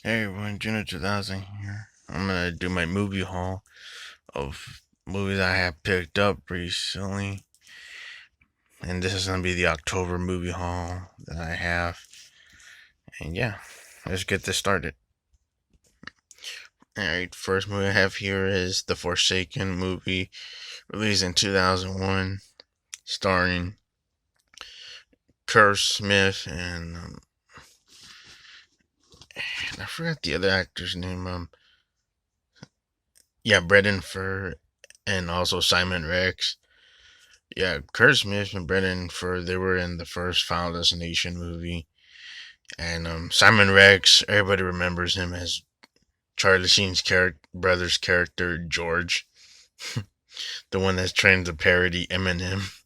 Hey everyone, Juno 2000 here. I'm gonna do my movie haul of movies I have picked up recently. And this is gonna be the October movie haul that I have. And yeah, let's get this started. Alright, first movie I have here is The Forsaken movie, released in 2001, starring Kurt Smith and I forgot the other actor's name. Yeah, Brendan Fur and also Simon Rex. Yeah, Kurt Smith and Brendan Fur, they were in the first Final Destination movie. And Simon Rex, everybody remembers him as Charlie Sheen's brother's character, George, the one that's trying to parody Eminem,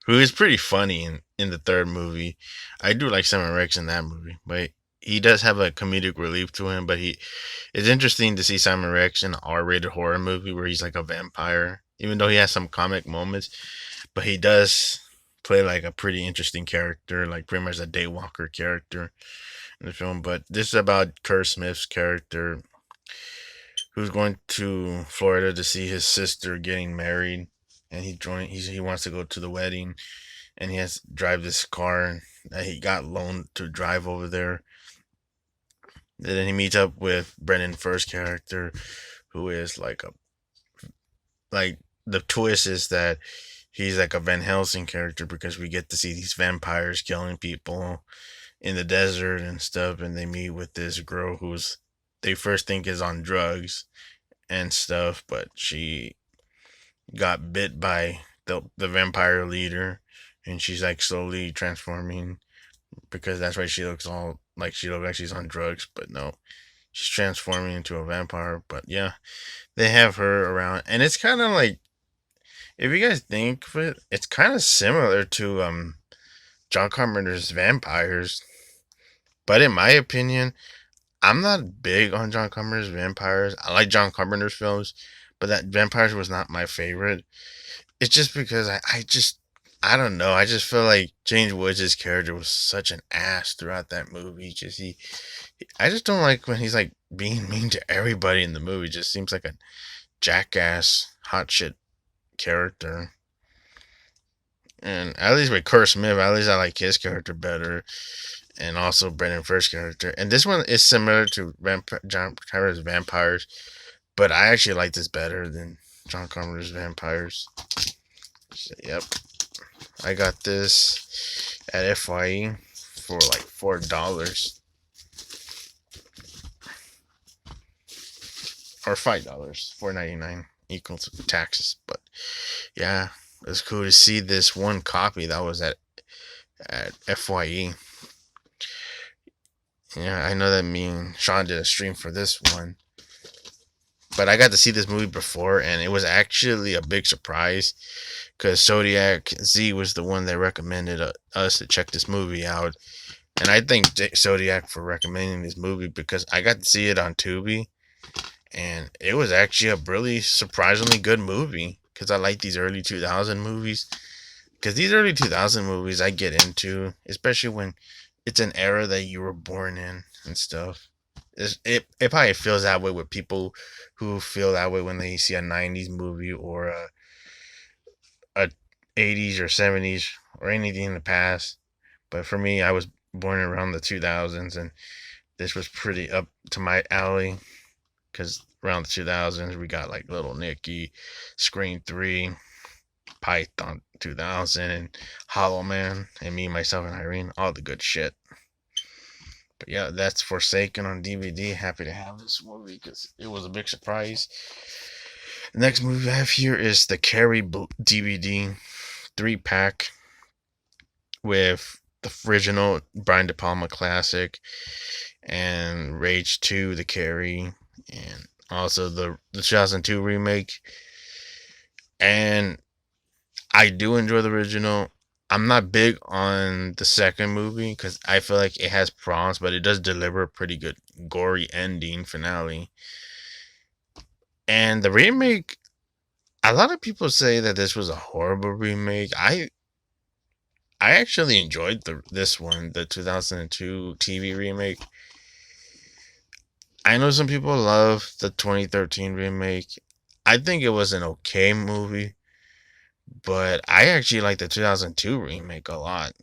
who is pretty funny in the third movie. I do like Simon Rex in that movie, but he does have a comedic relief to him. But it's interesting to see Simon Rex in an R-rated horror movie where he's like a vampire, even though he has some comic moments. But he does play like a pretty interesting character, like pretty much a daywalker character in the film. But this is about Kurt Smith's character who's going to Florida to see his sister getting married, and he wants to go to the wedding, and he has to drive this car that he got loaned to drive over there. And then he meets up with Brendan First character, who is like the twist is that he's like a Van Helsing character because we get to see these vampires killing people in the desert and stuff, and they meet with this girl who's they first think is on drugs and stuff, but she got bit by the vampire leader, and she's like slowly transforming because that's why she looks all like she looks like she's on drugs, but no, she's transforming into a vampire. But yeah, they have her around, and it's kind of like if you guys think of it, it's kind of similar to John Carpenter's Vampires. But in my opinion, I'm not big on John Carpenter's Vampires. I like John Carpenter's films, but that Vampires was not my favorite. It's just because I don't know. I just feel like James Woods' character was such an ass throughout that movie. I just don't like when he's like being mean to everybody in the movie. Just seems like a jackass, hot shit character. And at least with Kurt Smith, at least I like his character better, and also Brendan First character. And this one is similar to John Carpenter's Vampires, but I actually like this better than John Carpenter's Vampires. So, yep, I got this at FYE for like $4 or $5, $4.99 equals taxes. But yeah, it's cool to see this one copy that was at FYE. Yeah, I know that me and Sean did a stream for this one, but I got to see this movie before, and it was actually a big surprise because Zodiac Z was the one that recommended us to check this movie out. And I thank Zodiac for recommending this movie because I got to see it on Tubi, and it was actually a really surprisingly good movie because I like these early 2000 movies. Because these early 2000 movies I get into, especially when it's an era that you were born in and stuff. It probably feels that way with people who feel that way when they see a 90s movie or a 80s or 70s or anything in the past. But for me, I was born around the 2000s, and this was pretty up to my alley because around the 2000s we got like Little Nicky, Scream 3, Python 2000, and Hollow Man, and Me, Myself, and Irene, all the good shit. But yeah, that's Forsaken on DVD. Happy to have this movie because it was a big surprise. The next movie I have here is the Carrie DVD 3-pack with the original Brian De Palma classic and Rage 2, the Carrie, and also the 2002 remake. And I do enjoy the original. I'm not big on the second movie because I feel like it has problems, but it does deliver a pretty good gory ending finale. And the remake, a lot of people say that this was a horrible remake. I actually enjoyed this one, the 2002 TV remake. I know some people love the 2013 remake. I think it was an okay movie, but I actually like the 2002 remake a lot.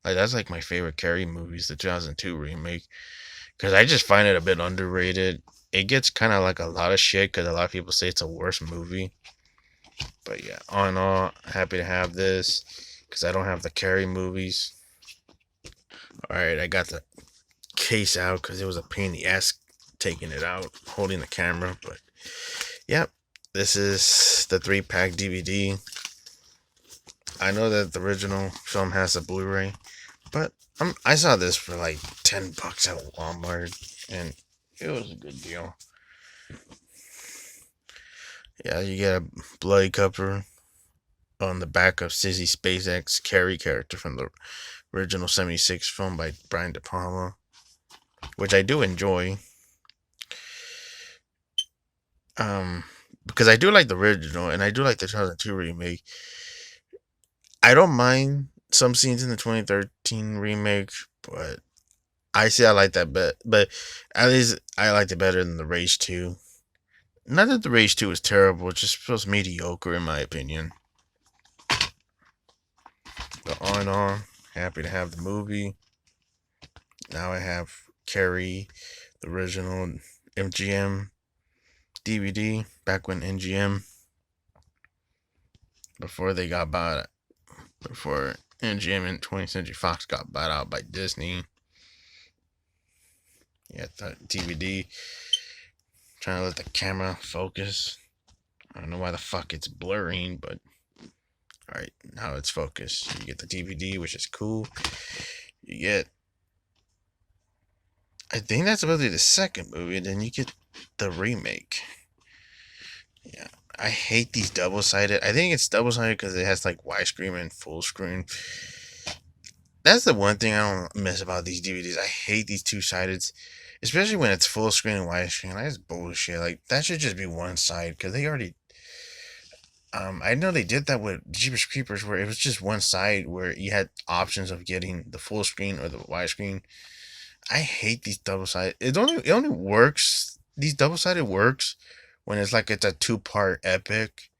Like that's like my favorite Carrie movies, the 2002 remake, because I just find it a bit underrated. It gets kind of like a lot of shit because a lot of people say it's a worse movie. But yeah, all in all, happy to have this because I don't have the Carrie movies. All right, I got the case out because it was a pain in the ass taking it out, holding the camera. But yep, this is the 3-pack DVD. I know that the original film has a Blu-ray, but I saw this for like $10 at Walmart, and it was a good deal. Yeah, you get a bloody cover on the back of Sissy Spacek's Carrie character from the original '76 film by Brian De Palma, which I do enjoy. Um, because I do like the original and I do like the 2002 remake. I don't mind some scenes in the 2013 remake, but I say I like that but at least I liked it better than the Rage 2. Not that the Rage 2 is terrible, it just feels mediocre in my opinion. But all in all, happy to have the movie. Now I have Carrie, the original MGM DVD, back when MGM, before they got bought, before MGM and 20th Century Fox got bought out by Disney. Yeah, the DVD. Trying to let the camera focus. I don't know why the fuck it's blurring, but alright, now it's focused. You get the DVD, which is cool. You get, I think that's about to be the second movie, and then you get the remake. Yeah, I hate these double sided. I think it's double sided because it has like widescreen and full screen. That's the one thing I don't miss about these DVDs. I hate these two sided, especially when it's full screen and widescreen. That's bullshit. Like that should just be one side because they already. I know they did that with Jeepers Creepers, where it was just one side where you had options of getting the full screen or the widescreen. I hate these double sided. It only works. These double sided works when it's a 2-part epic.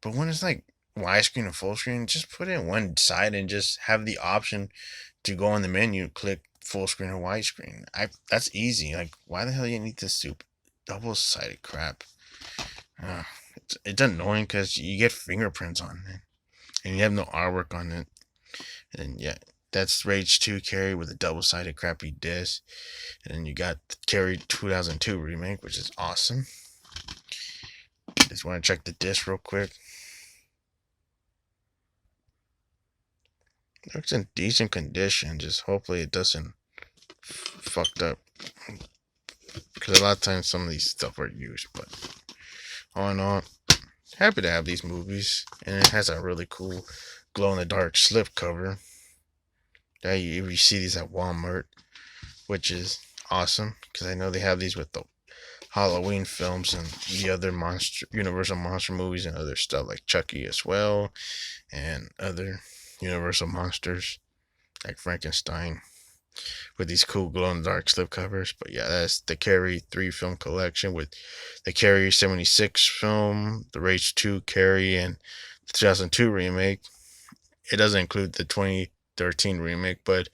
But when it's like widescreen and full screen, just put it in one side and just have the option to go on the menu, click full screen or widescreen. That's easy. Like why the hell you need this stupid double sided crap? It's annoying because you get fingerprints on it and you have no artwork on it. And yeah, that's Rage 2 Carrie with a double sided crappy disc. And then you got the Carrie 2002 remake, which is awesome. Just want to check the disc real quick. Looks in decent condition. Just hopefully it doesn't fucked up. Because a lot of times some of these stuff are used. But all in all, happy to have these movies. And it has a really cool glow in the dark slip cover. That you see these at Walmart, which is awesome. Because I know they have these with the Halloween films and the other Universal monster movies and other stuff like Chucky as well. And other Universal monsters like Frankenstein with these cool glow in the dark slipcovers. But yeah, that's the Carrie 3 film collection with the Carrie 76 film, the Rage 2 Carrie, and the 2002 remake. It doesn't include the 2013 remake, but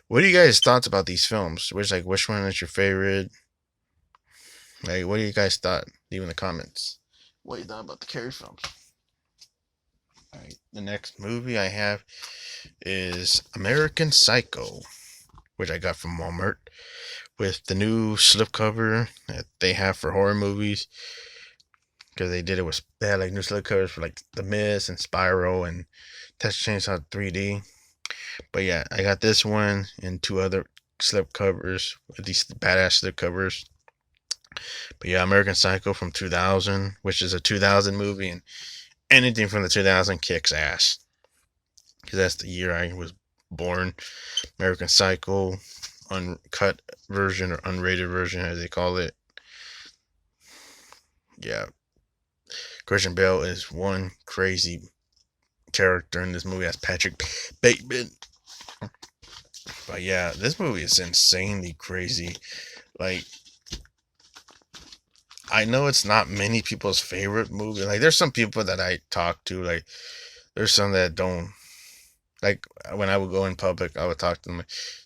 what are you guys' thoughts about these films? Which one is your favorite? Like, what do you guys thought? Leave in the comments. What you thought about the Carrie films? Alright, the next movie I have is American Psycho, which I got from Walmart, with the new slipcover that they have for horror movies. Because they had like new slipcovers for like The Mist and Spiral and Texas Chainsaw 3D. But yeah, I got this one and 2 other slipcovers with these badass slipcovers. But yeah, American Psycho from 2000, which is a 2000 movie, and anything from the 2000 kicks ass. Because that's the year I was born. American Psycho, uncut version or unrated version, as they call it. Yeah, Christian Bale is one crazy character in this movie. That's Patrick Bateman. But yeah, this movie is insanely crazy. Like, I know it's not many people's favorite movie. Like, there's some people that I talk to, like, there's some that don't. Like, when I would go in public, I would talk to them.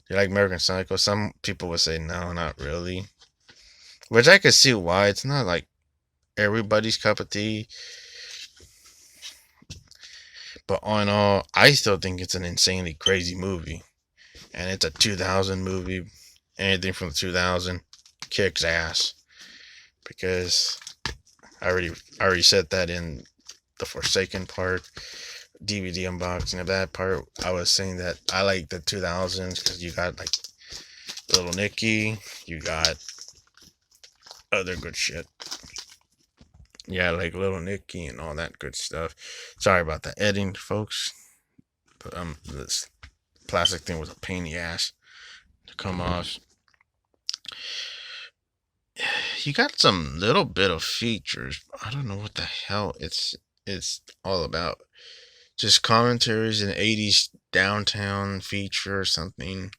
You like American Psycho? Some people would say, no, not really. Which I could see why. It's not like everybody's cup of tea. But all in all, I still think it's an insanely crazy movie. And it's a 2000 movie. Anything from the 2000 kicks ass. Because I already said that in the Forsaken part, DVD unboxing of that part. I was saying that I like the 2000s because you got like Little Nicky, you got other good shit. Yeah, like Little Nicky and all that good stuff. Sorry about the editing, folks. But this plastic thing was a pain in the ass to come off. You got some little bit of features. I don't know what the hell it's all about. Just commentaries in 80s downtown feature or something.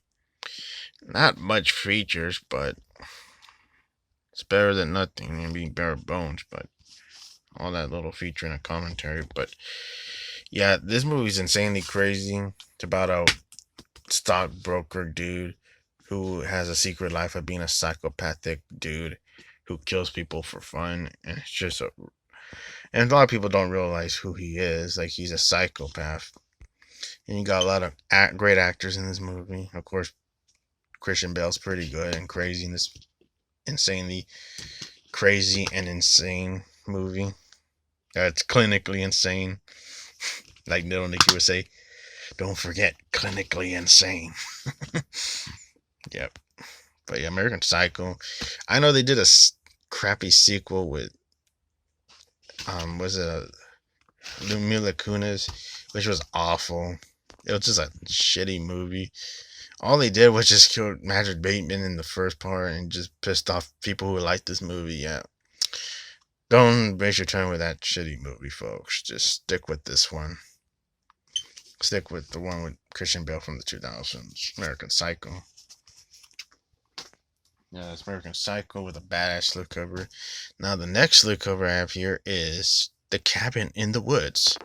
Not much features, but it's better than nothing and being bare bones, but all that little feature and a commentary. But yeah, this movie's insanely crazy. It's about a stockbroker dude who has a secret life of being a psychopathic dude who kills people for fun, and it's just and a lot of people don't realize who he is. Like, he's a psychopath, and you got a lot of great actors in this movie. Of course, Christian Bale's pretty good and crazy in this insanely crazy and insane movie. It's clinically insane. Like Little Nicky would say, don't forget, clinically insane. Yep. But yeah, American Psycho. I know they did a crappy sequel with, was it Mila Kunis, which was awful. It was just a shitty movie. All they did was just kill Magic Bateman in the first part and just pissed off people who liked this movie. Yeah. Don't waste your time with that shitty movie, folks. Just stick with this one. Stick with the one with Christian Bale from the 2000s, American Psycho. Yeah, it's American Psycho with a badass slipcover. Now, the next slipcover I have here is The Cabin in the Woods,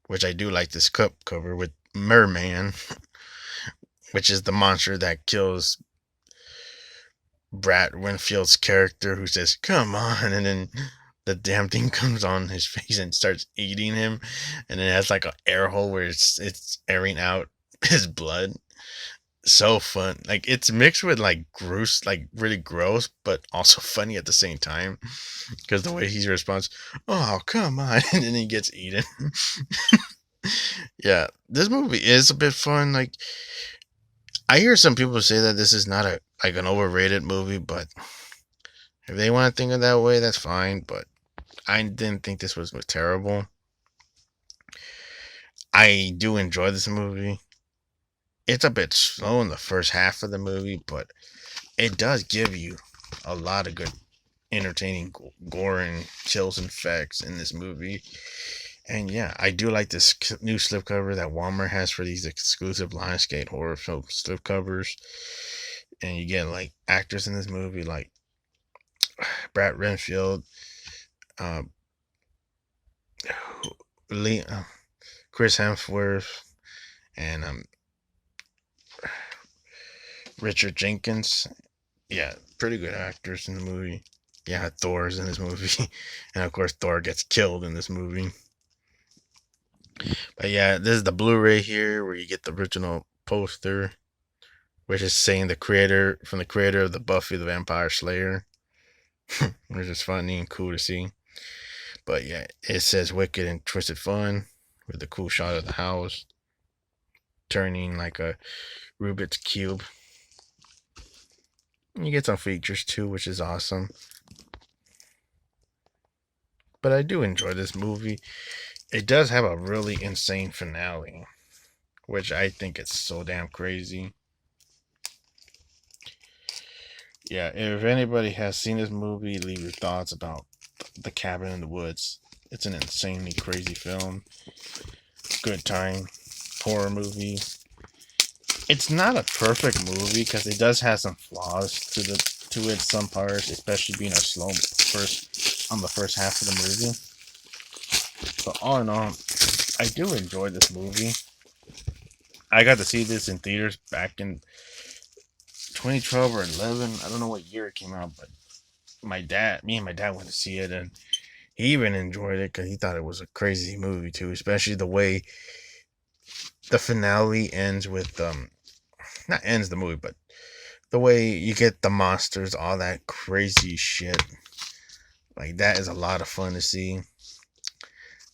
which I do like this cup cover with Merman, which is the monster that kills Brad Winfield's character, who says, come on, and then the damn thing comes on his face and starts eating him, and it has like an air hole where it's airing out his blood. So fun. Like, it's mixed with like gross, like really gross, but also funny at the same time. Because the way he responds, oh, come on, and then he gets eaten. Yeah, this movie is a bit fun. Like, I hear some people say that this is not an overrated movie, but if they want to think of that way, that's fine. But I didn't think this was terrible. I do enjoy this movie. It's a bit slow in the first half of the movie, but it does give you a lot of good, entertaining gore and chills and effects in this movie. And yeah, I do like this new slipcover that Walmart has for these exclusive Lionsgate horror film slipcovers. And you get like actors in this movie like Brad Renfield, uh, Chris Hemsworth, and Richard Jenkins. Yeah, pretty good actors in the movie. Yeah, Thor's in this movie. And of course, Thor gets killed in this movie. But yeah, this is the Blu-ray here where you get the original poster, which is saying the creator of the Buffy the Vampire Slayer, which is funny and cool to see. But yeah, it says Wicked and Twisted Fun with the cool shot of the house turning like a Rubik's Cube. You get some features too, which is awesome. But I do enjoy this movie. It does have a really insane finale, which I think it's so damn crazy. Yeah, if anybody has seen this movie, leave your thoughts about The Cabin in the Woods. It's an insanely crazy film. Good time. Horror movie. It's not a perfect movie because it does have some flaws to the to it some parts, especially being a slow first on the first half of the movie. But all in all, I do enjoy this movie. I got to see this in theaters back in 2012 or 11. I don't know what year it came out, but me and my dad went to see it, and he even enjoyed it because he thought it was a crazy movie too, especially the way the finale ends with not ends the movie, but the way you get the monsters, all that crazy shit. Like that is a lot of fun to see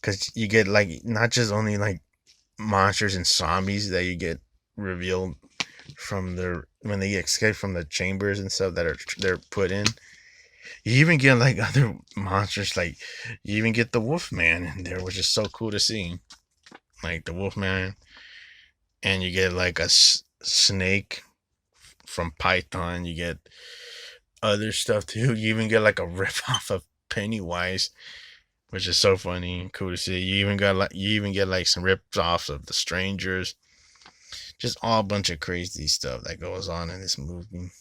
because you get like not just only like monsters and zombies that you get revealed from their when they escape from the chambers and stuff that are they're put in. You even get like other monsters, like you even get the Wolfman in there, which is so cool to see. Like the Wolfman, and you get like snake from Python. You get other stuff too. You even get like a rip off of Pennywise, which is so funny and cool to see. You even get like some rips offs of the Strangers. Just all a bunch of crazy stuff that goes on in this movie.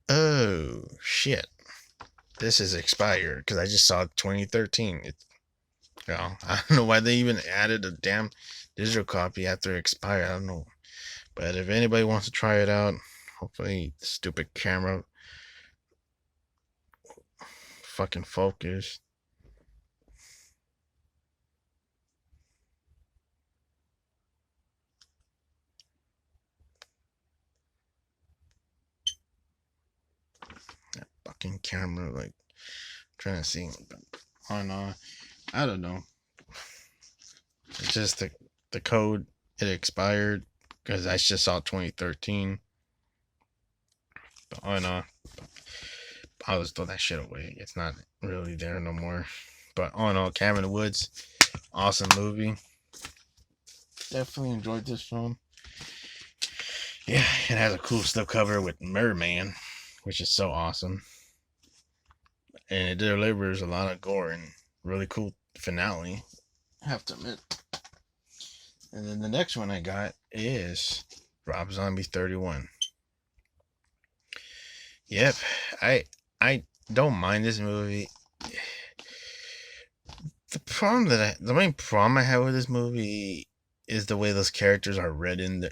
Oh shit! This is expired because I just saw 2013. I don't know why they even added a damn digital copy after it expired. I don't know, but if anybody wants to try it out, hopefully the stupid camera fucking focus. That fucking camera, like trying to see. On I don't know. It's just the code it expired because I just saw 2013. But on I always throw that shit away. It's not really there no more. But on all, Cabin in the Woods, awesome movie. Definitely enjoyed this film. Yeah, it has a cool slipcover with Merman, which is so awesome. And it delivers a lot of gore and really cool finale. I have to admit. And then the next one I got is Rob Zombie 31. Yep, I don't mind this movie. The main problem I have with this movie is the way those characters are written.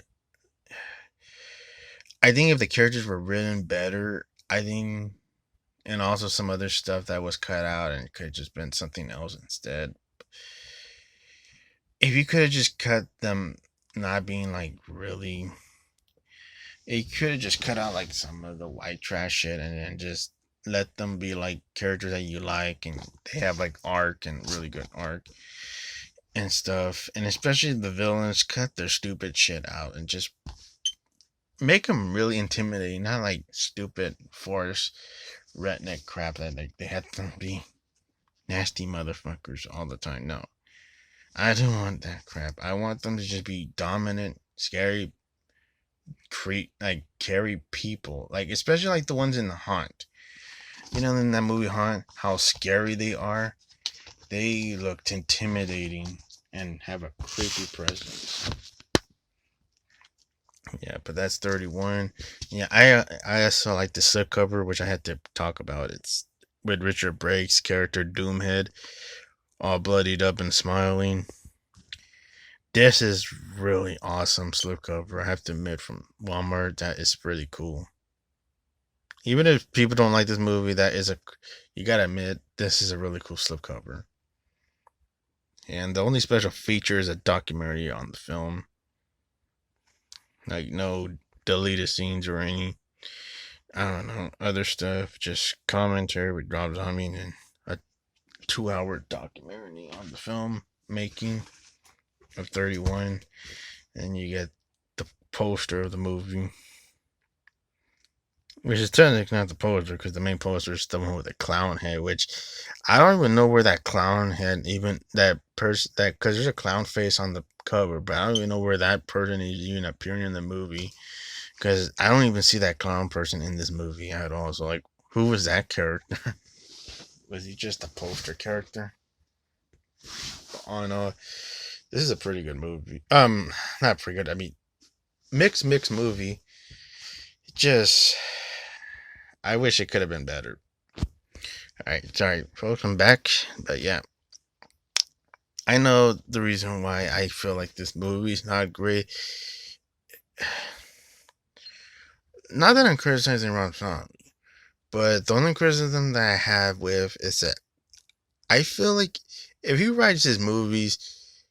I think if the characters were written better, I think, and also some other stuff that was cut out and it could have just been something else instead. If you could have just cut them not being like really, it could have just cut out like some of the white trash shit and then just let them be like characters that you like and they have like arc and really good arc and stuff. And especially the villains, cut their stupid shit out and just make them really intimidating, not like stupid forced redneck crap that like they had to be nasty motherfuckers all the time. No, I don't want that crap. I want them to just be dominant, scary, like carry people, like especially like the ones in the Haunt. You know, in that movie Haunt, how scary they are. They looked intimidating and have a creepy presence. Yeah, but that's 31. Yeah, I also like the slipcover, which I had to talk about. It's with Richard Brake's character Doomhead, all bloodied up and smiling. This is really awesome slipcover. I have to admit, from Walmart, that is really cool. Even if people don't like this movie, you gotta admit this is a really cool slipcover. And the only special feature is a documentary on the film. Like no deleted scenes or any, I don't know, other stuff. Just commentary with Rob Zombie and a 2-hour documentary on the film making of 31. And you get the poster of the movie, which is technically not the poster because the main poster is the one with the clown head, which I don't even know where that clown head, even that person, that because there's a clown face on the cover, but I don't even know where that person is even appearing in the movie because I don't even see that clown person in this movie at all. So, like, who was that character? Was he just a poster character? Oh no, this is a pretty good movie. Not pretty good. I mean, mixed movie. just I wish it could have been better. All right, sorry, welcome back. But yeah, I know the reason why I feel like this movie's not great. Not that I'm criticizing Rob Zombie, but the only criticism that I have with is that I feel like if he writes his movies,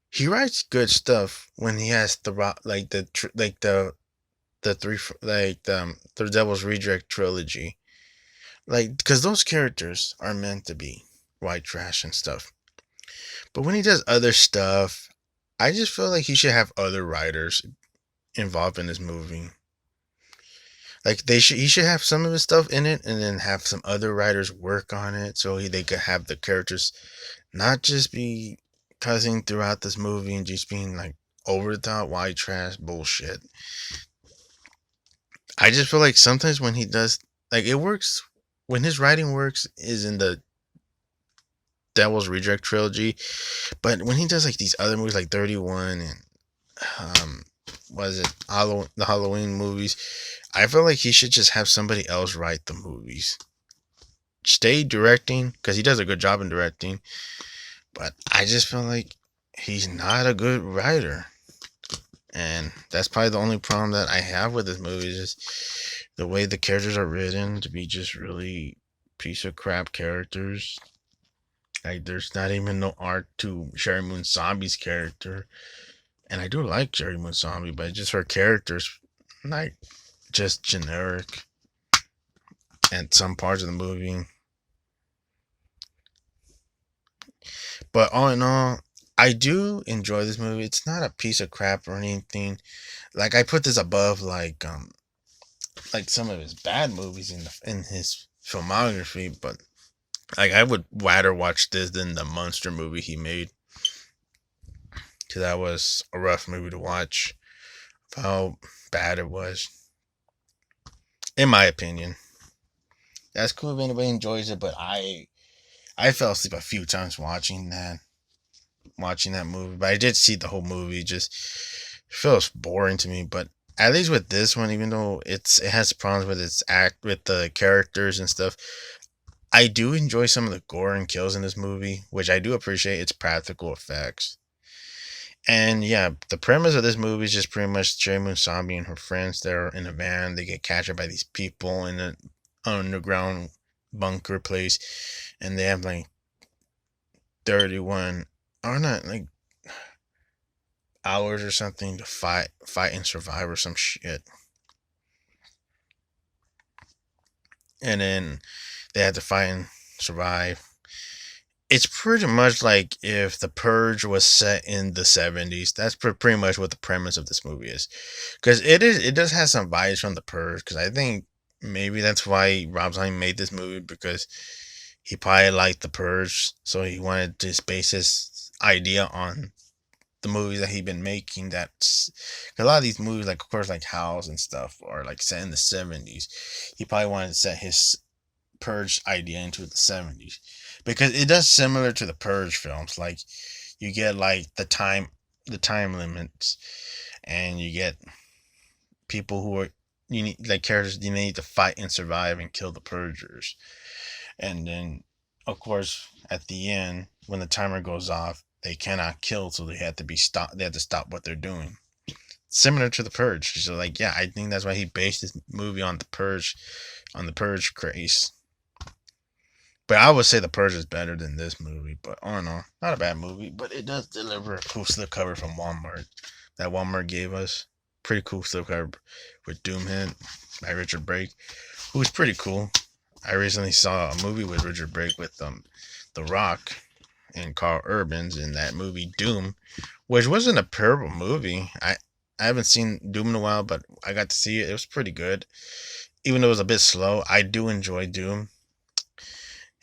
he writes good stuff when he has like the three like the Devil's Reject trilogy, like because those characters are meant to be white trash and stuff. But when he does other stuff, I just feel like he should have other writers involved in this movie. Like he should have some of his stuff in it, and then have some other writers work on it, so they could have the characters not just be cussing throughout this movie and just being like over the top white trash bullshit. I just feel like sometimes when he does, like, it works when his writing works is in the Devil's Reject trilogy, but when he does like these other movies like 31 and um was it the Halloween movies, I feel like he should just have somebody else write the movies. Stay directing because he does a good job in directing, but I just feel like he's not a good writer. And that's probably the only problem that I have with this movie is just the way the characters are written to be just really piece of crap characters. Like there's not even no art to Sherry Moon Zombie's character. And I do like Sherry Moon Zombie, but just her characters like just generic and some parts of the movie. But all in all, I do enjoy this movie. It's not a piece of crap or anything. Like I put this above like some of his bad movies in his filmography, but like I would rather watch this than the monster movie he made, because that was a rough movie to watch. Of how bad it was, in my opinion. That's cool if anybody enjoys it, but I fell asleep a few times watching that movie. But I did see the whole movie. Just feels boring to me. But at least with this one, even though it has problems with its act with the characters and stuff, I do enjoy some of the gore and kills in this movie, which I do appreciate its practical effects. And yeah, the premise of this movie is just pretty much Cherry Moon Zombie and her friends. They're in a van. They get captured by these people in an underground bunker place, and they have like 31 or not like hours or something to fight and survive or some shit. And then they have to fight and survive. It's pretty much like if the Purge was set in the 70s. That's pretty much what the premise of this movie is. Because it does have some vibes from the Purge. Because I think maybe that's why Rob Zombie made this movie, because he probably liked the Purge, so he wanted to base his idea on the movies that he'd been making. That's a lot of these movies, like of course, like House and stuff, are like set in the 70s. He probably wanted to set his Purge idea into the 70s, because it does similar to the Purge films. Like you get like the time limits, and you get people who are you need like characters you need to fight and survive and kill the Purgers. And then of course at the end when the timer goes off, they cannot kill, so they have to stop what they're doing. Similar to the Purge. So like yeah, I think that's why he based his movie on the Purge craze. But I would say The Purge is better than this movie. But I don't know. Not a bad movie, but it does deliver a cool slipcover from Walmart that Walmart gave us. Pretty cool slipcover with Doomhead by Richard Brake, who's pretty cool. I recently saw a movie with Richard Brake with The Rock and Carl Urbans in that movie Doom, which wasn't a terrible movie. I haven't seen Doom in a while, but I got to see it. It was pretty good. Even though it was a bit slow, I do enjoy Doom.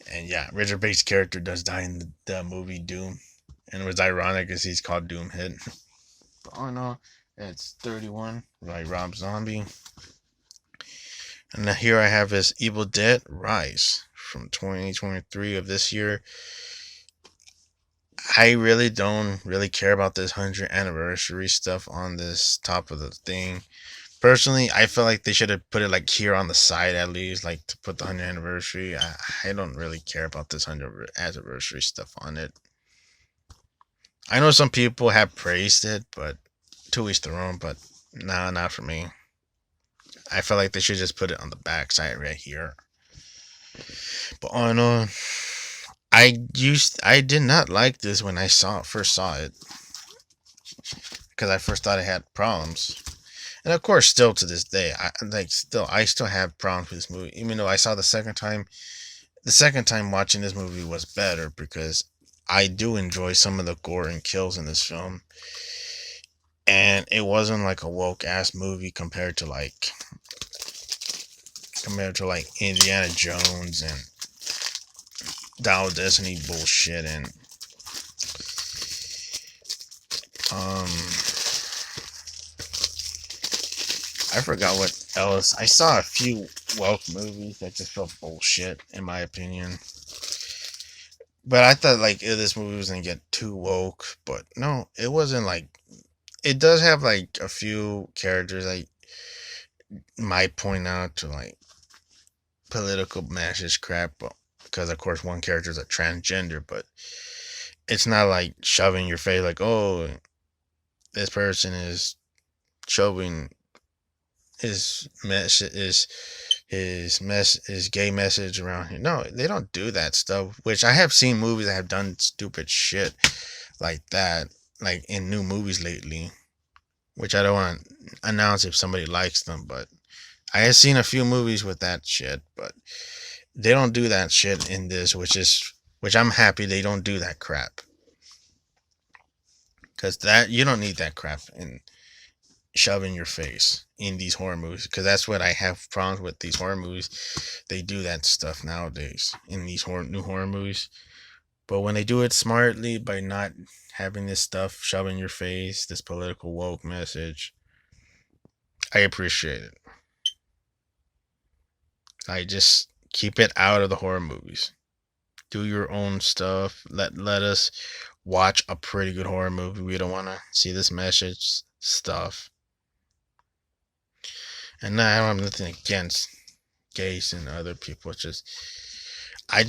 And yeah, Richard Brake's character does die in the movie Doom. And it was ironic because he's called Doomhead. But oh no, it's 31 by Rob Zombie. And now here I have his Evil Dead Rise from 2023 of this year. I really don't really care about this 100th anniversary stuff on this top of the thing. Personally, I feel like they should have put it like here on the side at least, like to put the 100th anniversary. I don't really care about this 100th anniversary stuff on it. I know some people have praised it, but to each their own. But nah, not for me. I feel like they should just put it on the back side right here. But on I did not like this when I first saw it because I first thought it had problems. And of course, still to this day, I still have problems with this movie. Even though I saw the second time watching this movie was better because I do enjoy some of the gore and kills in this film, and it wasn't like a woke ass movie compared to like Indiana Jones and Dial Destiny bullshit and um I forgot what else. I saw a few woke movies that just felt bullshit in my opinion. But I thought like this movie was gonna get too woke, but no, it wasn't like it does have like a few characters I might point out to like political message crap, because of course one character is a transgender, but it's not like shoving your face like, oh, this person is shoving his message his gay message around here. No, they don't do that stuff. Which I have seen movies that have done stupid shit like that, like in new movies lately. Which I don't want to announce if somebody likes them, but I have seen a few movies with that shit. But they don't do that shit in this, which I'm happy they don't do that crap. Because that you don't need that crap in shove in your face in these horror movies, because that's what I have problems with these horror movies. They do that stuff nowadays in these new horror movies. But when they do it smartly by not having this stuff shoved in your face, this political woke message, I appreciate it. I just keep it out of the horror movies. Do your own stuff. Let us watch a pretty good horror movie. We don't want to see this message stuff. And I don't have nothing against gays and other people. It's I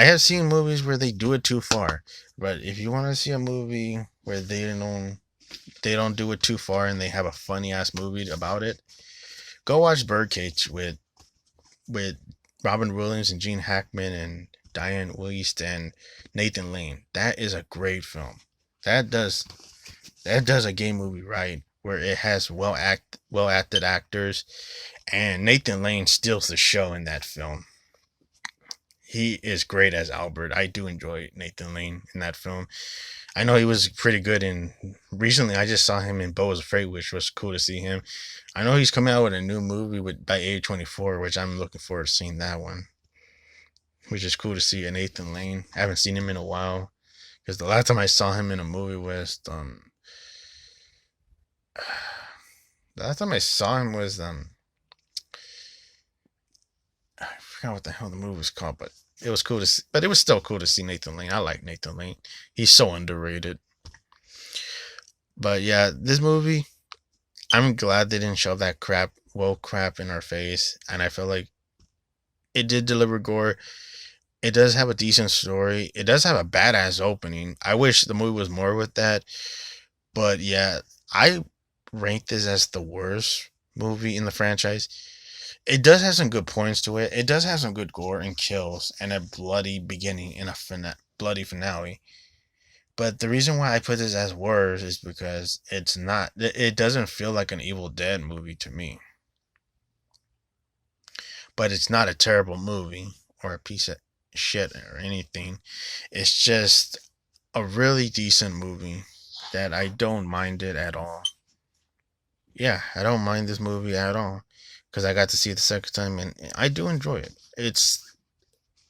have seen movies where they do it too far. But if you want to see a movie where they don't do it too far and they have a funny ass movie about it, go watch Birdcage with Robin Williams and Gene Hackman and Diane Wiest and Nathan Lane. That is a great film. That does a gay movie right, where it has well acted actors, and Nathan Lane steals the show in that film. He is great as Albert. I do enjoy Nathan Lane in that film. I know he was pretty good in recently. I just saw him in Beau is Afraid, which was cool to see him. I know he's coming out with a new movie with by A24, which I'm looking forward to seeing that one. Which is cool to see a Nathan Lane. I haven't seen him in a while because the last time I saw him in a movie was the last time I saw him was I forgot what the hell the movie was called, but it was cool to see, but it was still cool to see Nathan Lane. I like Nathan Lane. He's so underrated. But yeah, this movie, I'm glad they didn't shove that woke crap in our face, and I feel like it did deliver gore. It does have a decent story. It does have a badass opening. I wish the movie was more with that. But yeah, I rank this as the worst movie in the franchise. It does have some good points to it. It does have some good gore and kills and a bloody beginning and a bloody finale. But the reason why I put this as worse is because it's not. It doesn't feel like an Evil Dead movie to me. But it's not a terrible movie or a piece of shit or anything. It's just a really decent movie that I don't mind it at all. Yeah, I don't mind this movie at all because I got to see it the second time and I do enjoy it. It's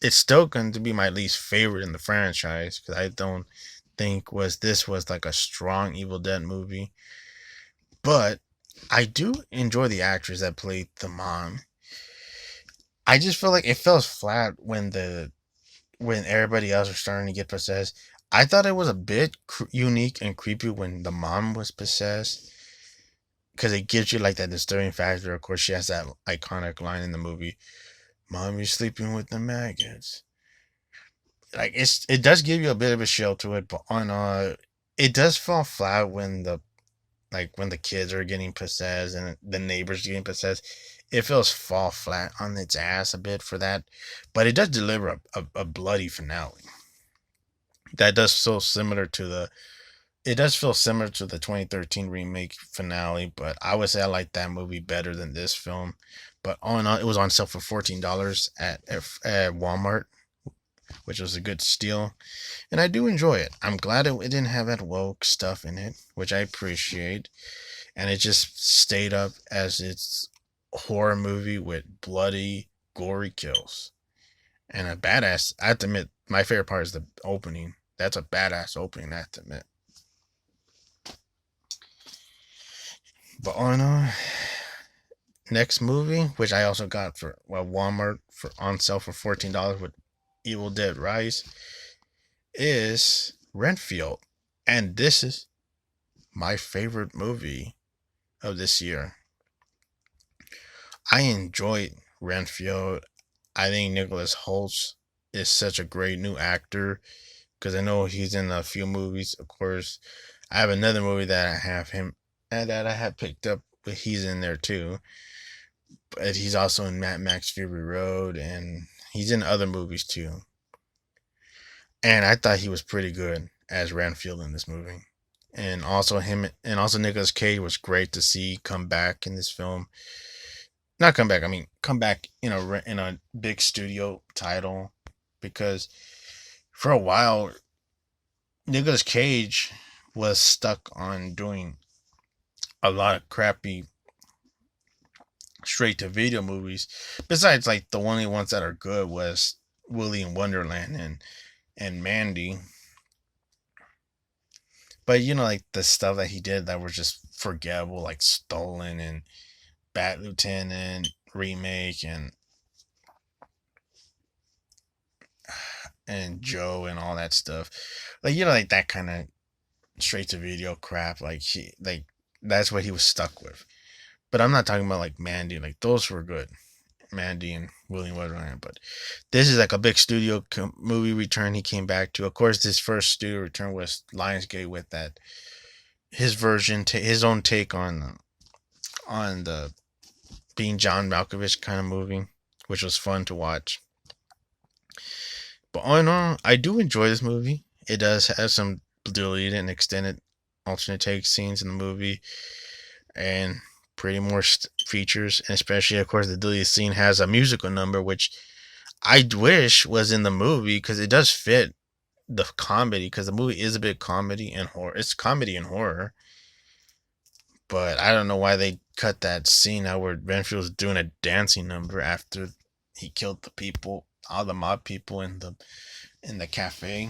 still going to be my least favorite in the franchise because I don't think this was like a strong Evil Dead movie. But I do enjoy the actress that played the mom. I just feel like it fell flat when everybody else was starting to get possessed. I thought it was a bit unique and creepy when the mom was possessed. because it gives you like that disturbing factor. Of course, she has that iconic line in the movie, "Mommy's sleeping with the maggots." Like it does give you a bit of a chill to it, but on it does fall flat when the kids are getting possessed and the neighbors getting possessed. It feels fall flat on its ass a bit for that, but it does deliver a bloody finale. That does feel similar to the. It does feel similar to the 2013 remake finale, but I would say I like that movie better than this film. But all in all, it was on sale for $14 at Walmart, which was a good steal. And I do enjoy it. I'm glad it didn't have that woke stuff in it, which I appreciate. And it just stayed up as its horror movie with bloody, gory kills. And a badass, I have to admit, my favorite part is the opening. That's a badass opening, I have to admit. But on next movie, which I also got for Walmart for on sale for $14 with Evil Dead Rise, is Renfield. And this is my favorite movie of this year. I enjoyed Renfield. I think Nicholas Hoult is such a great new actor because I know he's in a few movies. Of course, I have another movie that I have him and that I have picked up, but he's in there too. But he's also in Mad Max Fury Road and he's in other movies too. And I thought he was pretty good as Renfield in this movie. And also him and also Nicolas Cage was great to see come back in this film. Not come back, I mean come back in a big studio title because for a while Nicolas Cage was stuck on doing a lot of crappy straight to video movies. Besides, like the only ones that are good was Willy in Wonderland and Mandy. But like the stuff that he did that was just forgettable, like Stolen and Bat Lieutenant remake and Joe and all that stuff. Like like that kind of straight to video crap. Like that's what he was stuck with. But I'm not talking about like Mandy. Like those were good. Mandy and William Wonderland. But this is like a big studio movie return he came back to. Of course, this first studio return was Lionsgate with that his version, his own take on the being John Malkovich kind of movie, which was fun to watch. But all in all, I do enjoy this movie. It does have some deleted and extended alternate take scenes in the movie, and pretty more features, and especially of course the deleted scene has a musical number which I wish was in the movie because it does fit the comedy because the movie is a bit comedy and horror. It's comedy and horror, but I don't know why they cut that scene out where Renfield's doing a dancing number after he killed the people, all the mob people in the cafe.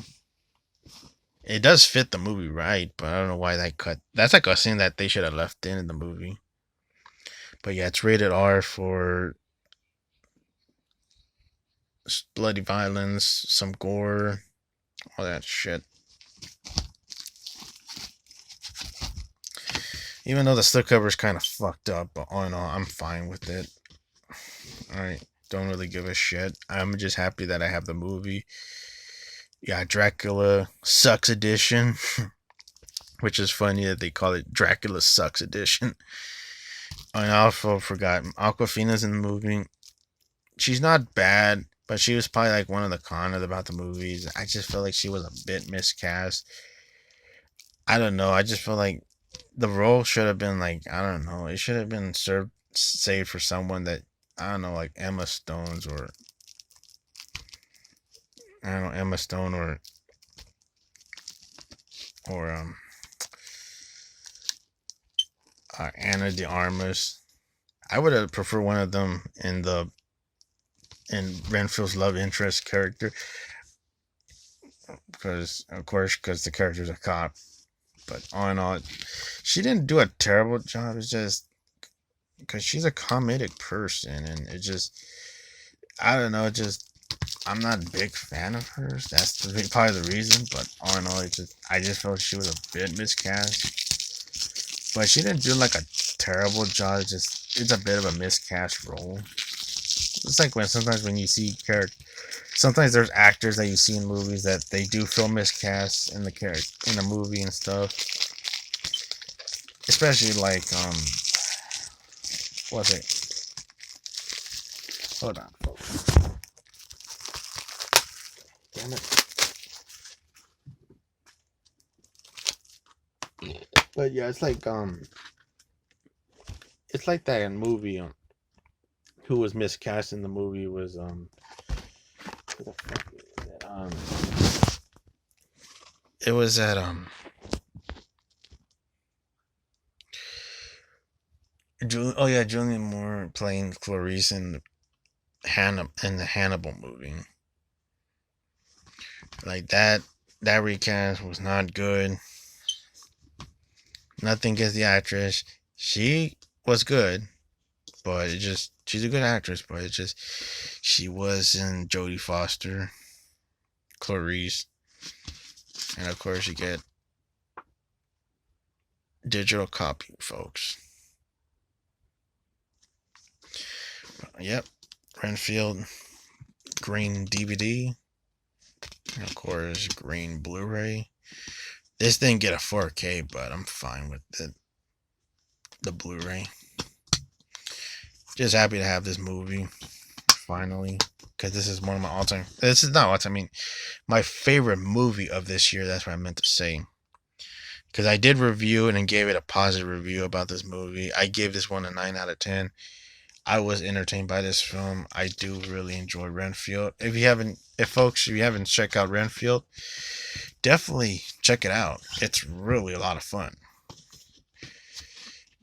It does fit the movie right, but I don't know why they cut. That's like a scene that they should have left in the movie. But yeah, it's rated R for bloody violence, some gore, all that shit. Even though the slipcover is kind of fucked up, but all in all, I'm fine with it. Alright, don't really give a shit. I'm just happy that I have the movie. Yeah, Dracula Sucks Edition. Which is funny that they call it Dracula Sucks Edition. I also forgot Awkwafina's in the movie. She's not bad, but she was probably like one of the cons about the movies. I just feel like she was a bit miscast. I don't know. I just feel like the role should have been like, I don't know. It should have been saved for someone that, I don't know, like Emma Stone's or I don't know, Emma Stone or Anna de Armas. I would have preferred one of them in Renfield's love interest character because the character's a cop. But all in all, she didn't do a terrible job. It's just because she's a comedic person, and it just, I don't know, I'm not a big fan of hers. That's probably the reason. But all in all, I just felt she was a bit miscast. but she didn't do like a terrible job. It's a bit of a miscast role. It's like when sometimes when you see character, sometimes there's actors that you see in movies that they do feel miscast in the character in a movie and stuff. Especially like what's it? Hold on, folks. Damn it. But yeah, it's like that in movie. Who was miscast in the movie was who the fuck is it? It was at oh yeah, Julian Moore playing Clarice in the Hannibal movie. Like that recast was not good. Nothing against the actress. She was good, but it just she's a good actress, but it just she wasn't Jodie Foster, Clarice, and of course you get digital copy, folks. Yep, Renfield, green DVD, and of course green Blu-ray. This didn't get a 4K, but I'm fine with the Blu-ray. Just happy to have this movie finally, because this is one of my all-time. This is not all-time. I mean, my favorite movie of this year. That's what I meant to say. Because I did review it and gave it a positive review about this movie. I gave this one a 9 out of 10. I was entertained by this film. I do really enjoy Renfield. If you haven't checked out Renfield, definitely check it out. It's really a lot of fun.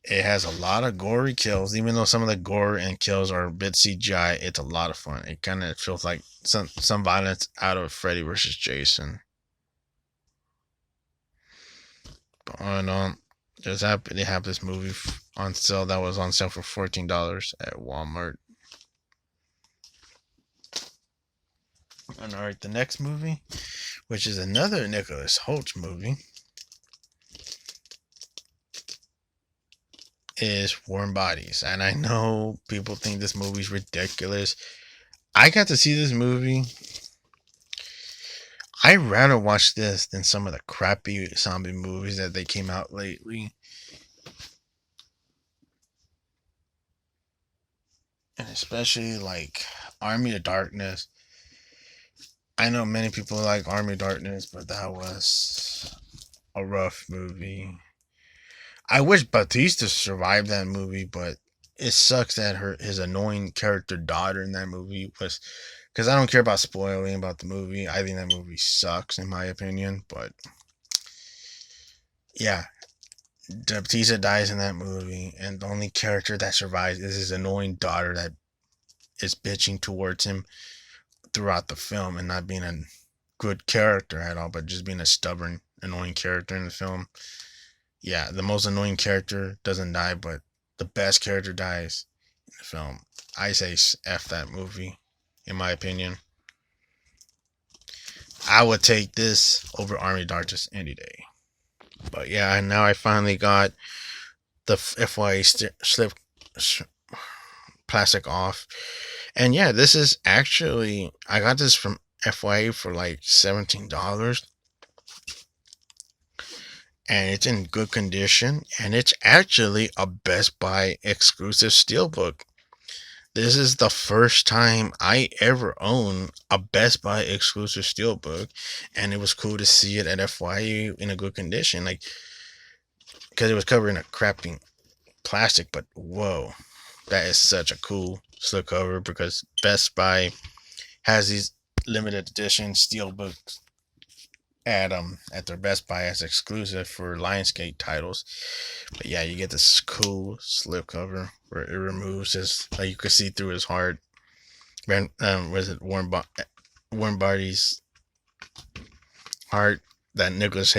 It has a lot of gory kills, even though some of the gore and kills are a bit CGI. It's a lot of fun. It kind of feels like some violence out of Freddy vs. Jason. And just happy they have this movie on sale. That was on sale for $14 at Walmart. And alright, the next movie, which is another Nicholas Hoult movie, is Warm Bodies. And I know people think this movie's ridiculous. I got to see this movie. I'd rather watch this than some of the crappy zombie movies that they came out lately. And especially like Army of Darkness. I know many people like Army of Darkness, but that was a rough movie. I wish Batista survived that movie, but it sucks that his annoying character daughter in that movie was, because I don't care about spoiling about the movie. I think that movie sucks in my opinion, but yeah, Batista dies in that movie, and the only character that survives is his annoying daughter that is bitching towards him throughout the film and not being a good character at all, but just being a stubborn, annoying character in the film. Yeah, the most annoying character doesn't die, but the best character dies in the film. I say F that movie, in my opinion. I would take this over Army of Darkness any day. But yeah, and now I finally got the FYE slip plastic off. And yeah, this is actually, I got this from FYE for like $17. And it's in good condition, and it's actually a Best Buy exclusive steelbook. This is the first time I ever own a Best Buy exclusive steelbook, and it was cool to see it at FYE in a good condition, like because it was covered in a crappy plastic. But whoa, that is such a cool slipcover, because Best Buy has these limited edition steelbooks at their Best Buy as exclusive for Lionsgate titles. But yeah, you get this cool slipcover where it removes his, like you can see through his heart. Was it Warren Beatty's heart that Nicholas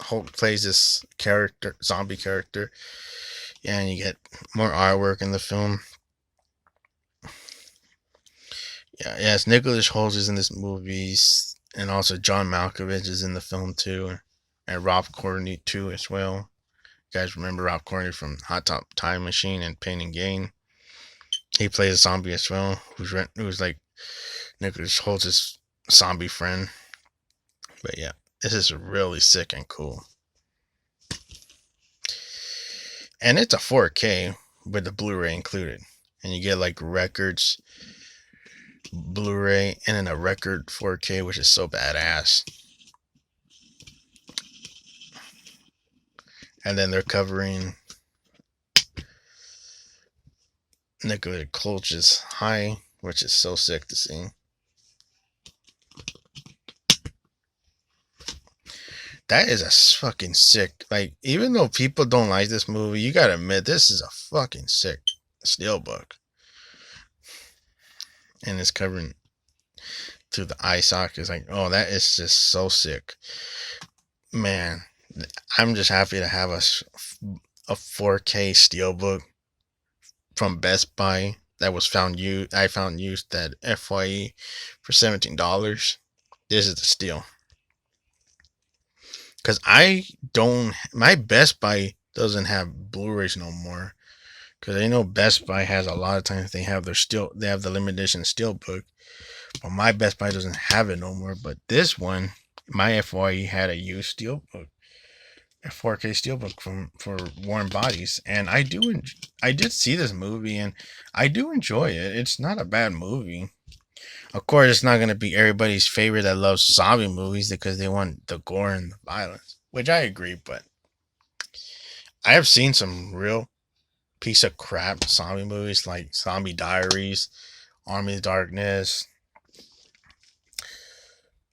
Hoult plays this character, zombie character. Yeah, and you get more artwork in the film. Yeah, yes, Nicholas Hoult is in this movie, and also John Malkovich is in the film too, and Rob Courtney too as well. You guys remember Rob Corddry from Hot Top Time Machine and Pain and Gain? He plays a zombie as well, who's like Nicholas Holtz's zombie friend. But yeah, this is really sick and cool. And it's a 4K with the Blu-ray included. And you get like records, Blu-ray, and then a record 4K, which is so badass. And then they're covering Nicolas Colch's High, which is so sick to see. That is a fucking sick. Like, even though people don't like this movie, you gotta admit this is a fucking sick steelbook. And it's covering through the eye socket. Like, oh, that is just so sick, man. I'm just happy to have a 4K steelbook from Best Buy that was I found used at FYE for $17. This is the steal. Because my Best Buy doesn't have Blu-rays no more. Because I know Best Buy has a lot of times they have the limited edition steelbook. But my Best Buy doesn't have it no more. But this one, my FYE had a used steelbook. A 4K steelbook for Warm Bodies, and I did see this movie, and I do enjoy it. It's not a bad movie. Of course, it's not gonna be everybody's favorite that loves zombie movies because they want the gore and the violence, which I agree. But I have seen some real piece of crap zombie movies like Zombie Diaries, Army of Darkness.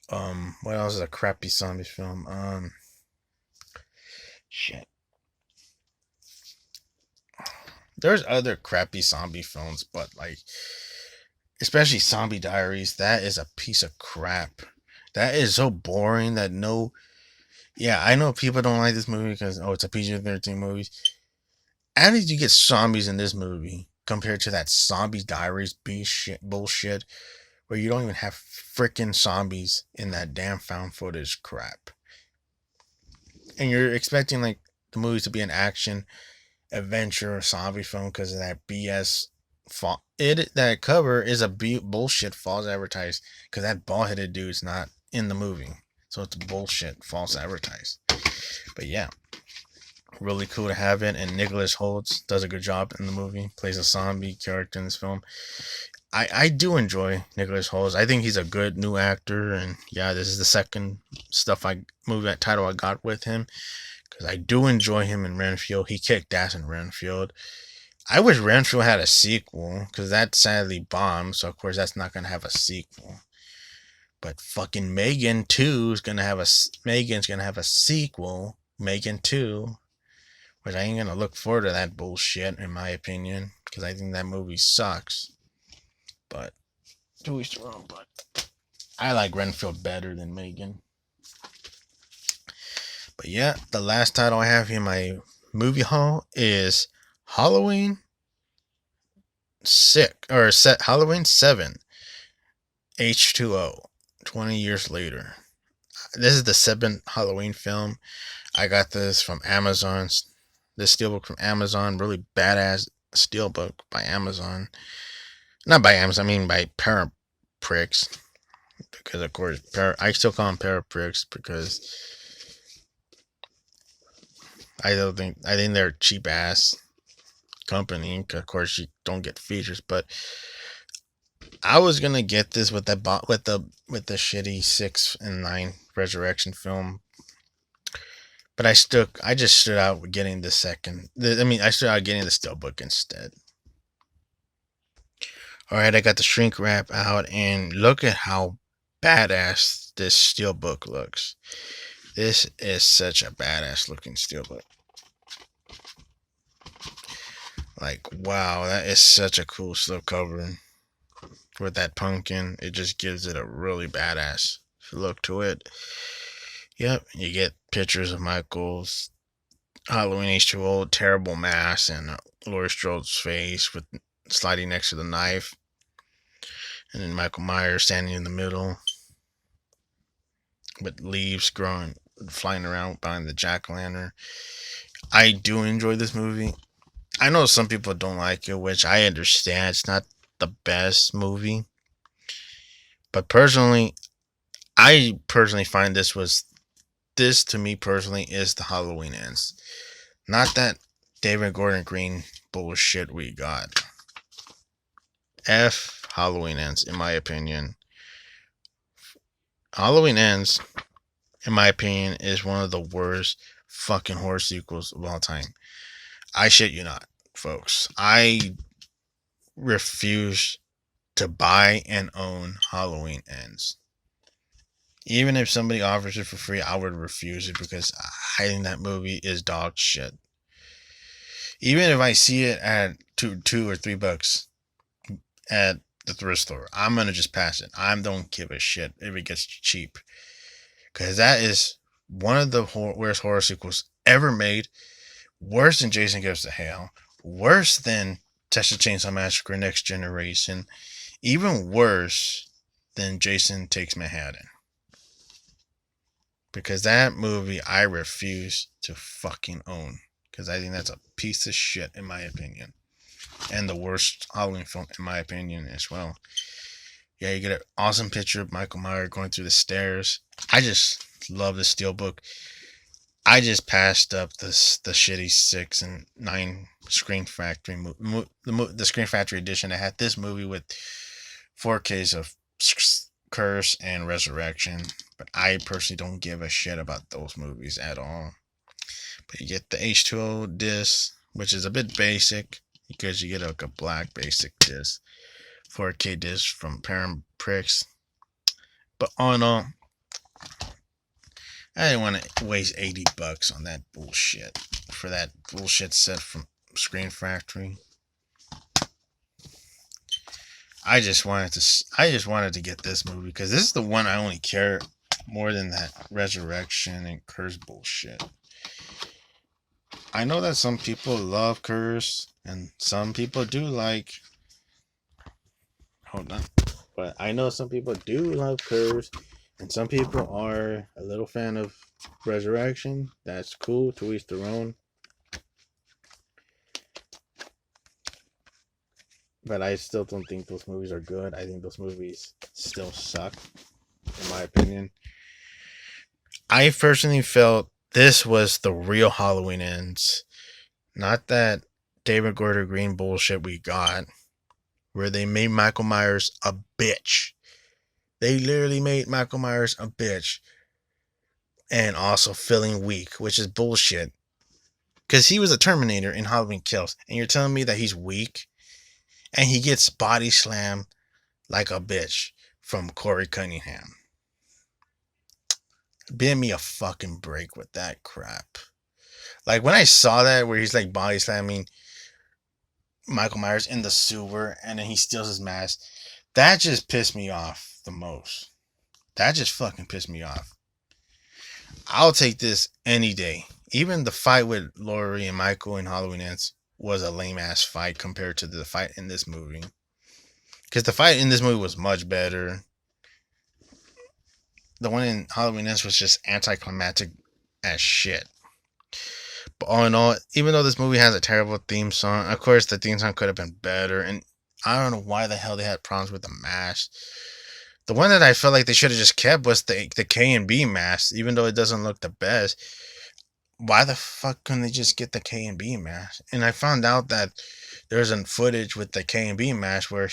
What else is a crappy zombie film? Shit. There's other crappy zombie films, but like, especially Zombie Diaries, that is a piece of crap. That is so boring that no. Yeah, I know people don't like this movie because, oh, it's a PG-13 movie. How did you get zombies in this movie compared to that Zombie Diaries bullshit where you don't even have freaking zombies in that damn found footage crap? And you're expecting like the movie to be an action adventure zombie film because of that BS. That cover is a bullshit false advertised because that bald headed dude's not in the movie, so it's bullshit false advertised. But yeah, really cool to have it, and Nicholas Holtz does a good job in the movie. Plays a zombie character in this film. I do enjoy Nicholas Holtz. I think he's a good new actor, and yeah, this is the second movie title I got with him because I do enjoy him in Renfield. He kicked ass in Renfield. I wish Renfield had a sequel because that sadly bombed, so of course that's not gonna have a sequel. But fucking Megan's gonna have a sequel, Megan 2, which I ain't gonna look forward to that bullshit in my opinion because I think that movie sucks. But to each their own. But I like Renfield better than Megan. But yeah, the last title I have here in my movie haul is Halloween Halloween 7 H2O 20 years later. This is the 7th Halloween film. I got this from Amazon. This steelbook from Amazon. Really badass steelbook by Amazon. Not by Amazon, I mean by Paraprix. Because of course, I still call them Paraprix because I think they're cheap ass company. Of course, you don't get features, but I was gonna get this with the shitty 6 and 9 Resurrection film, but I just stood out with getting the second. I stood out getting the steelbook instead. All right, I got the shrink wrap out, and look at how badass this steelbook looks. This is such a badass looking steelbook. Like, wow, that is such a cool slipcover with that pumpkin. It just gives it a really badass look to it. Yep, you get pictures of Michael's Halloween H2O terrible mask and Laurie Strode's face with sliding next to the knife, and then Michael Myers standing in the middle with leaves flying around behind the jack-o'-lantern. I do enjoy this movie. I know some people don't like it, which I understand. It's not the best movie, but I personally find this to me personally is the Halloween Ends. Not that David Gordon Green bullshit we got. F Halloween Ends, in my opinion. Halloween Ends, in my opinion, is one of the worst fucking horror sequels of all time. I shit you not, folks. I refuse to buy and own Halloween Ends. Even if somebody offers it for free, I would refuse it because I think that movie is dog shit. Even if I see it at two or $3 at the thrift store, I'm gonna just pass it. I don't give a shit if it gets cheap, because that is one of the worst horror sequels ever made. Worse than Jason Goes to Hell. Worse than Texas Chainsaw Massacre Next Generation. Even worse than Jason Takes Manhattan. Because that movie I refuse to fucking own. Because I think that's a piece of shit in my opinion. And the worst Halloween film in my opinion as well. Yeah, you get an awesome picture of Michael Myers going through the stairs. I just love the steelbook. I just passed up the shitty 6 and 9 Screen Factory the Screen Factory edition that had this movie with 4Ks of Curse and Resurrection. But I personally don't give a shit about those movies at all. But you get the H2O disc, which is a bit basic because you get like a black basic disc, 4K disc from Parent Pricks. But all in all, I didn't want to waste $80 on that bullshit for that bullshit set from Screen Factory. I just wanted to get this movie because this is the one I only care more than that Resurrection and Curse bullshit. I know that some people love Curse and some people do like. Hold on. But I know some people do love Curse and some people are a little fan of Resurrection. That's cool, to each their own. But I still don't think those movies are good. I think those movies still suck, in my opinion. I personally felt this was the real Halloween Ends. Not that David Gordon Green bullshit we got, where they made Michael Myers a bitch. They literally made Michael Myers a bitch. And also feeling weak, which is bullshit. Because he was a Terminator in Halloween Kills. And you're telling me that he's weak? And he gets body slammed like a bitch from Corey Cunningham. Give me a fucking break with that crap. Like when I saw that where he's like body slamming Michael Myers in the sewer and then he steals his mask, that just pissed me off the most. That just fucking pissed me off. I'll take this any day. Even the fight with Laurie and Michael in Halloween Ends was a lame ass fight compared to the fight in this movie. Because the fight in this movie was much better. The one in Halloween Ends was just anticlimactic as shit. But all in all, even though this movie has a terrible theme song, of course the theme song could have been better. And I don't know why the hell they had problems with the mask. The one that I felt like they should have just kept was the K and B mask, even though it doesn't look the best. Why the fuck couldn't they just get the K and B mask? And I found out that there's a footage with the K and B mask where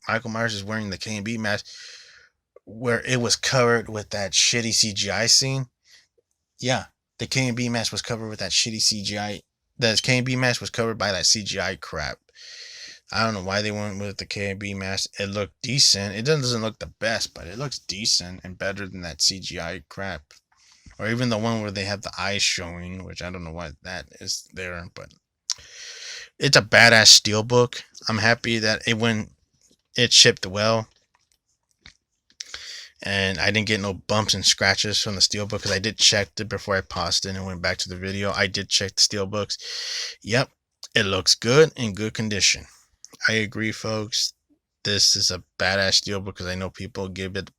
Michael Myers is wearing the K and B mask, where it was covered with that shitty CGI scene. Yeah, the K and B mask was covered with that shitty CGI. The K and B mask was covered by that CGI crap. I don't know why they went with the K and B mask. It looked decent. It doesn't look the best, but it looks decent and better than that CGI crap. Or even the one where they have the eyes showing, which I don't know why that is there, but it's a badass steelbook. I'm happy that it shipped well. And I didn't get no bumps and scratches from the steelbook because I did check it before I paused it and went back to the video. I did check the steelbooks. Yep, it looks good, in good condition. I agree, folks. This is a badass steelbook because I know people give it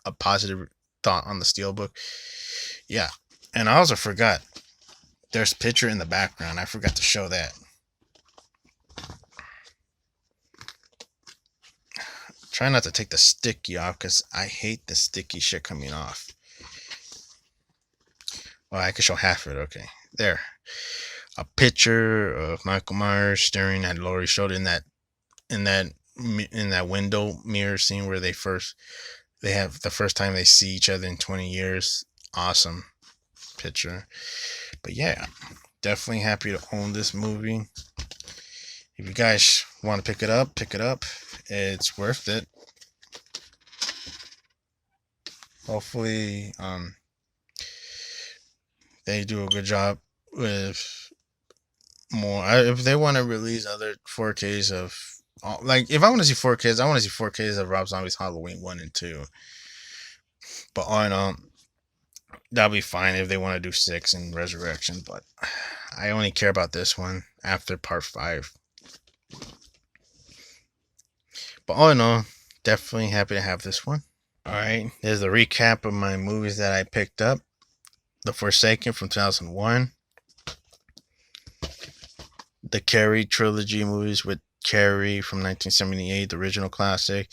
a positive thought on the steelbook. Yeah, and I also forgot. There's a picture in the background. I forgot to show that. Try not to take the sticky off because I hate the sticky shit coming off. Well, I can show half of it. Okay, there. A picture of Michael Myers staring at Laurie Strode in that window mirror scene where they have the first time they see each other in 20 years. Awesome picture. But yeah, definitely happy to own this movie. If you guys want to pick it up, pick it up. It's worth it. Hopefully, they do a good job with more. If they want to release other 4Ks of, like, if I want to see 4Ks, I want to see 4Ks of Rob Zombie's Halloween 1 and 2. But all in all, that'll be fine if they want to do 6 and Resurrection. But I only care about this one after part 5. But all in all, definitely happy to have this one. Alright, there's the recap of my movies that I picked up. The Forsaken from 2001. The Carrie trilogy movies with Carrie from 1978, the original classic.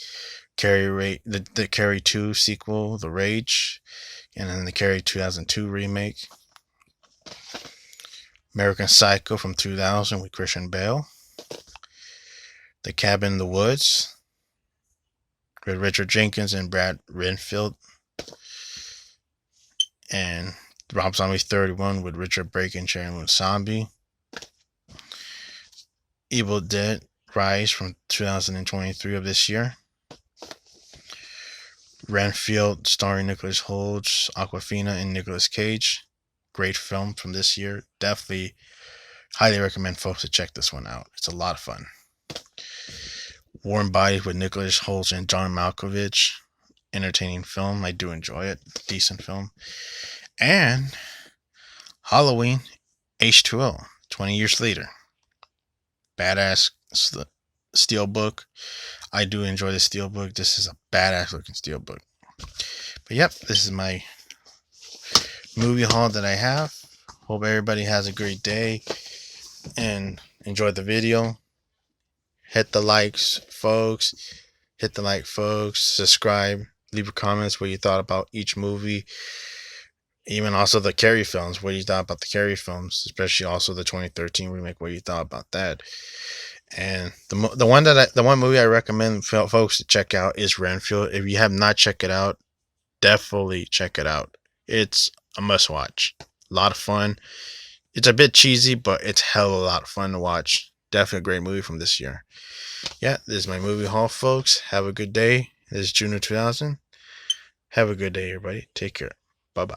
The Carrie 2 sequel, The Rage. And then the Carrie 2002 remake. American Psycho from 2000 with Christian Bale. The Cabin in the Woods with Richard Jenkins and Brad Renfield. And Rob Zombie's 31 with Richard Brake and Sharon Musambi. Evil Dead Rise from 2023 of this year. Renfield starring Nicholas Hoult, Awkwafina, and Nicolas Cage. Great film from this year. Definitely highly recommend folks to check this one out. It's a lot of fun. Warm Bodies with Nicholas Hoult and John Malkovich. Entertaining film. I do enjoy it. Decent film. And Halloween H2O, 20 years later. Badass steelbook. I do enjoy the steelbook. This is a badass looking steelbook. But yep, this is my movie haul that I have. Hope everybody has a great day and enjoyed the video. Hit the likes, folks. Hit the like, folks. Subscribe. Leave your comments what you thought about each movie. Even also the Carrie films, what you thought about the Carrie films, especially also the 2013 remake, what you thought about that. And the one movie I recommend folks to check out is Renfield. If you have not checked it out, definitely check it out. It's a must watch. A lot of fun. It's a bit cheesy, but it's hell of a lot of fun to watch. Definitely a great movie from this year. Yeah, this is my movie haul, folks. Have a good day. This is June of 2000. Have a good day, everybody. Take care. Bye-bye.